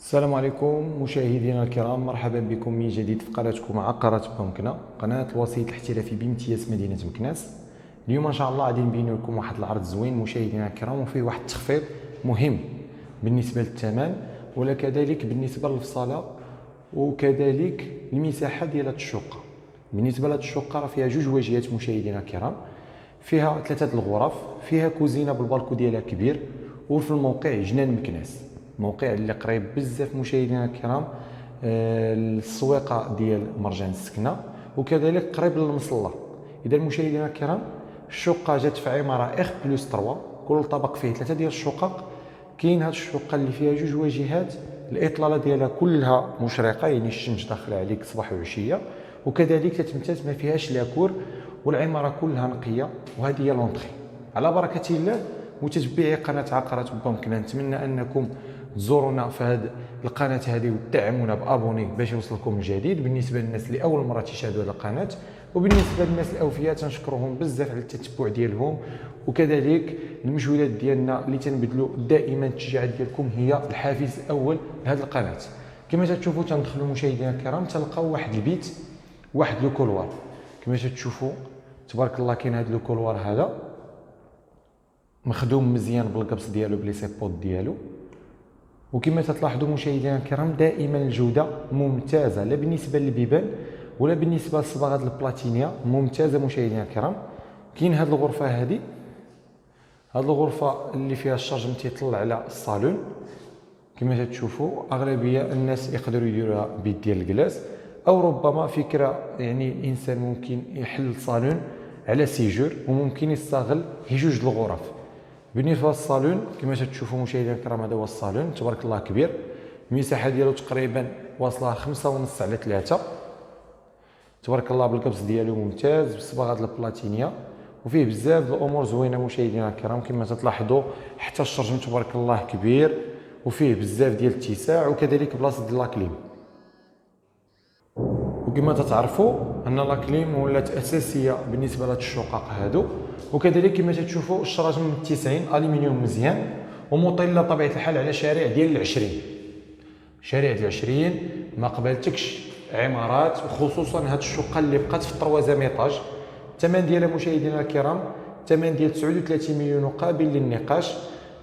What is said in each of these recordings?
السلام عليكم مشاهدينا الكرام، مرحبا بكم من جديد في قناتكم عقارات بمكنة، قناة الوسيط الاحترافي بامتياز مدينة مكناس. اليوم ان شاء الله غادي نبين لكم واحد العرض زوين مشاهدينا الكرام، وفيه واحد التخفيض مهم بالنسبة للثمن ولا كذلك بالنسبة للفصالة وكذلك المساحة ديال هاد الشقة. بالنسبة لهاد الشقة راه فيها جوج واجهات مشاهدينا الكرام، فيها ثلاثة الغرف، فيها كوزينة بالبالكو ديالها كبير، وفي الموقع جنان مكناس، موقع اللي قريب بزاف مشاهدينا الكرام السويقه ديال مرجان السكنه، وكذلك قريب للمصلى. اذا مشاهدينا الكرام الشقه جات في عماره اخ بلس 3، كل طبق فيه ثلاثه ديال الشقق. كاين هاد الشقه اللي فيها جوج واجهات، الاطلاله ديالها كلها مشرقه، يعني الشمس داخله عليك صباح وعشيه، وكذلك تتمتاز ما فيهاش لاكور، والعماره كلها نقيه. وهذه هي لونطري. على بركه الله متتبعي قناه عقارات بمكنة، نتمنى انكم تزورونا في هذه القناه هذه وتدعمونا بابوني باش يوصلكم الجديد. بالنسبه للناس اللي اول مره تشاهدوا هذه القناه، وبالنسبه للناس الاوفياء تنشكرهم بزاف على التتبع ديالهم، وكذلك المجهودات ديالنا اللي تنبذلوا دائما. التشجيعات ديالكم هي الحافز الاول لهذه القناه. كما تشوفوا تندخلوا مشاهدينا الكرام تلقاو واحد البيت، واحد لو كولوار. كما تشوفوا تبارك الله كاين هذا لو كولوار هذا مخدوم مزيان بالقبص ديالو بلي سيبود ديالو، وكما تلاحظوا مشاهدينا الكرام دائما الجوده ممتازه، لا بالنسبه للبيبان ولا بالنسبه للصباغات البلاتينيه، ممتازه مشاهدينا الكرام. كاين هذه الغرفه هذه الغرفه اللي فيها الشارجم تيطلع على الصالون. كما تشوفوا اغلبيه الناس يقدروا يديروها بيد ديال الكلاس، او ربما فكره يعني الانسان ممكن يحل الصالون على سيجور، وممكن يستغل هي جوج الغرف. بالنسبه للصالون كما تشوفوا مشاهدينا الكرام هذا هو الصالون تبارك الله كبير، المساحه ديالو تقريبا واصله 5.5 على 3 تبارك الله، بالقبص ديالو ممتاز بالصباغات البلاتينيه، وفيه بزاف الامور زوينه مشاهدينا الكرام. كما تلاحظوا حتى الشرجم تبارك الله كبير، وفيه بزاف ديال الاتساع، وكذلك بلاصه ديال لاكليم. وكما تتعرفوا ان لاكليم ولات اساسيه بالنسبه لهاد الشقق هادو، وكذلك كما تشوفوا الشراجم من 90 الومنيوم مزيان، ومطله بطبيعه الحال على شارع ديال العشرين. شارع ديال العشرين ما قبلتكش عمارات، وخصوصا هاد الشقه اللي بقات في الطروازيام ايطاج. الثمن ديالها مشاهدينا الكرام ثمن ديال 39 مليون وقابل للنقاش.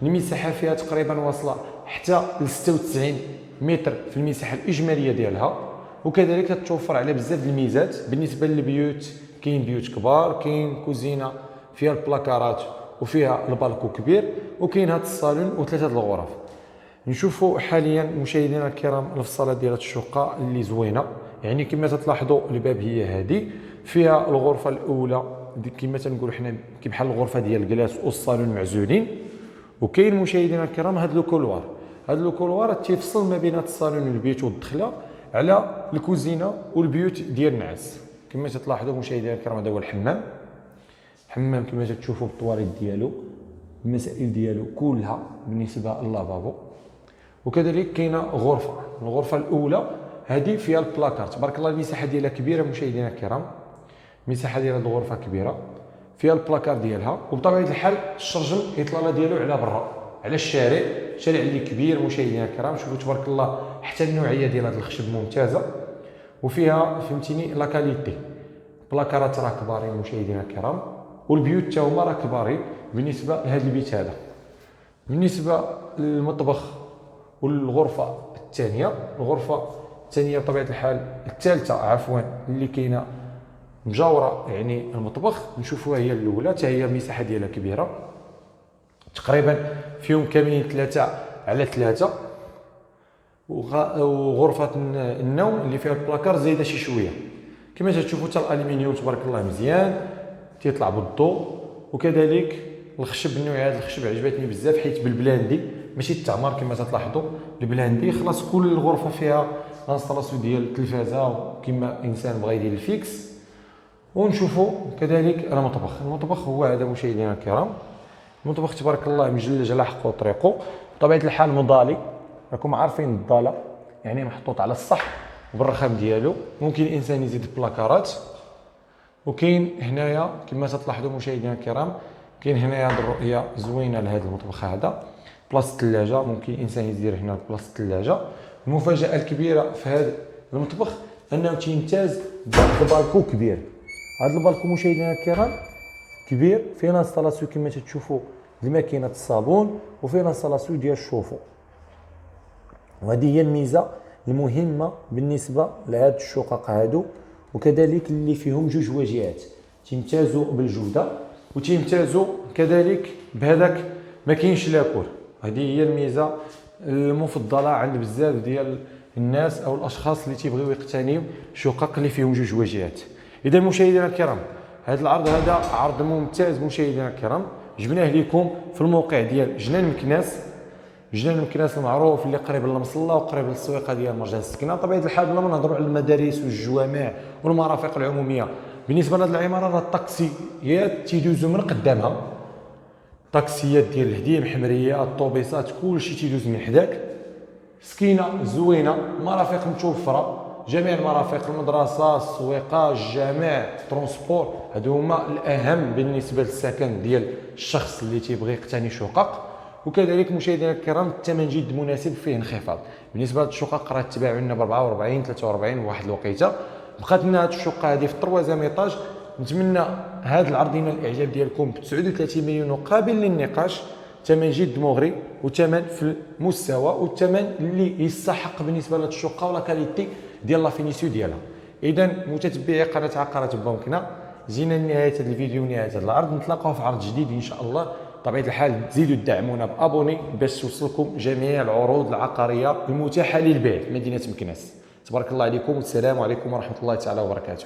المساحه فيها تقريبا واصله حتى ل 96 متر في المساحه الاجماليه ديالها، وكذلك تتوفر على بزاف الميزات. بالنسبه للبيوت كاين بيوت كبار، كاين كوزينه فيها البلاكارات وفيها البالكو كبير، وكاين هذا الصالون وثلاثه الغرف. نشوفوا حاليا مشاهدينا الكرام الفصاله ديال الشقه اللي زوينه، يعني كما تلاحظوا الباب هي هذه، فيها الغرفه الاولى كما تنقولوا حنا بحال الغرفه ديال الكلاس والصالون معزولين، وكاين مشاهدينا الكرام هذا لو كولوار. هذا لو كولوار تيفصل ما بين هذا الصالون والبيت والدخله على الكوزينه والبيوت ديال النعاس. كما تلاحظوا مشاهدينا الكرام هذا هو الحمام. حمام كما تشوفوا بالطواليت ديالو، المسائل ديالو كلها بالنسبه للافابو. وكذلك كاينه غرفه، الغرفه الاولى هذه فيها البلاكار تبارك الله، المساحه ديالها كبيره مشاهدينا الكرام، المساحه ديال هذه الغرفه كبيره، فيها البلاكار ديالها، وبطبيعه الحال الشرجم الاطلاله ديالو على برا على الشارع، شارع اللي كبير مشاهدينا الكرام. شوفوا تبارك الله حتى النوعيه ديال هذا الخشب ممتازه، وفيها فهمتيني لا كاليتي. بلاكارات راه كبارين مشاهدينا الكرام، والبيوت حتى هما راه كبارين بالنسبه لهذا البيت هذا. بالنسبه للمطبخ والغرفه الثانيه، الغرفه الثانيه بطبيعه الحال الثالثه عفوا اللي كاينه مجاوره يعني المطبخ، نشوفوها هي الاولى حتى هي المساحه ديالها كبيره، تقريبا فيهم كاملين 3 على 3، وغرفه النوم اللي فيها البلاكار زايده شي شويه. كما تشوفوا حتى الالومنيوم تبارك الله مزيان تيطلع بالضوء، وكذلك الخشب النوع هذا الخشب عجبتني بزاف حيت بالبلاندي ماشي التعمر. كما تلاحظوا البلاندي خلاص كل غرفه فيها انستالاسيون ديال التلفازه كما انسان بغى يدير الفيكس. ونشوفوا كذلك المطبخ هو هذا مشاهدينا الكرام. المطبخ تبارك الله مجلج على حقه وطريقه، بطبيعه الحال مضالي، راكم عارفين الضاله يعني محطوط على الصح وبالرخام ديالو. ممكن الانسان يزيد البلاكارات، وكاين هنايا كما تلاحظوا مشاهدينا الكرام كاين هنايا هذه الرؤيه زوينه لهذا المطبخ هذا. بلاصه الثلاجه، ممكن الانسان يدير هنا بلاصه الثلاجه. المفاجاه الكبيره في هذا المطبخ انه تيمتاز بالبالكو كبير. هذا البالكو مشاهدينا الكرام كبير، فيه انستالاسيون كما تشوفوا لماكينه الصابون، وفيه انستالاسيون ديال الشوفو. وهذه هي الميزه المهمه بالنسبه لهاد الشقق هادو، وكذلك اللي فيهم جوج واجهات تيمتازوا بالجوده وتيمتازوا كذلك بهذاك ما كاينش لاكور. هذه هي الميزه المفضله عند بزاف ديال الناس او الاشخاص اللي تيبغيو يقتنيو شقق اللي فيهم جوج واجهات. اذا مشاهدينا الكرام هذا العرض هذا عرض ممتاز مشاهدينا الكرام، جبناه لكم في الموقع ديال جنان مكناس. جنان مكناس المعروف اللي قريب للمصلى وقريب للسويقه ديال مرجان السكنه. طبيعه الحال بلا ما نهضروا على المدارس والجوامع والمرافق العموميه. بالنسبه لهذه العماره راه الطاكسيات تيدوزوا من قدامها، طاكسيات ديال الهديم حمريه، الطوبيسات، كلشي تيدوز من حداك. سكينه زوينه، مرافق متوفره، جميع المرافق، المدرسه، السويقه، الجامع، الترونسبور، هادو هما الاهم بالنسبه للسكن ديال الشخص اللي تيبغي يقتني شقق. وكذلك مشاهدينا الكرام الثمن جد مناسب، فيه انخفاض. بالنسبه للشقق راه تباعوا لنا ب 44 43 بواحد الوقيته. بقات لنا هذه الشقه هذه في الطروازيام ايطاج. نتمنى هذا العرض ينال الاعجاب ديالكم ب 39 مليون وقابل للنقاش. ثمن جد مغري، وثمن في المستوى، والثمن اللي يستحق بالنسبه لهذه الشقه ولا كاليتي ديال لا فينيسيو ديالها. اذا متتبعي قناه عقارات بومكنا، جينا لنهايه هذا الفيديو ونهايه هذا العرض. نتلاقاو في عرض جديد ان شاء الله. بطبيعه الحال تزيدوا تدعمونا بابوني باش توصلكم جميع العروض العقاريه المتاحه للبيع في مدينه مكناس. تبارك الله عليكم والسلام عليكم ورحمه الله تعالى وبركاته.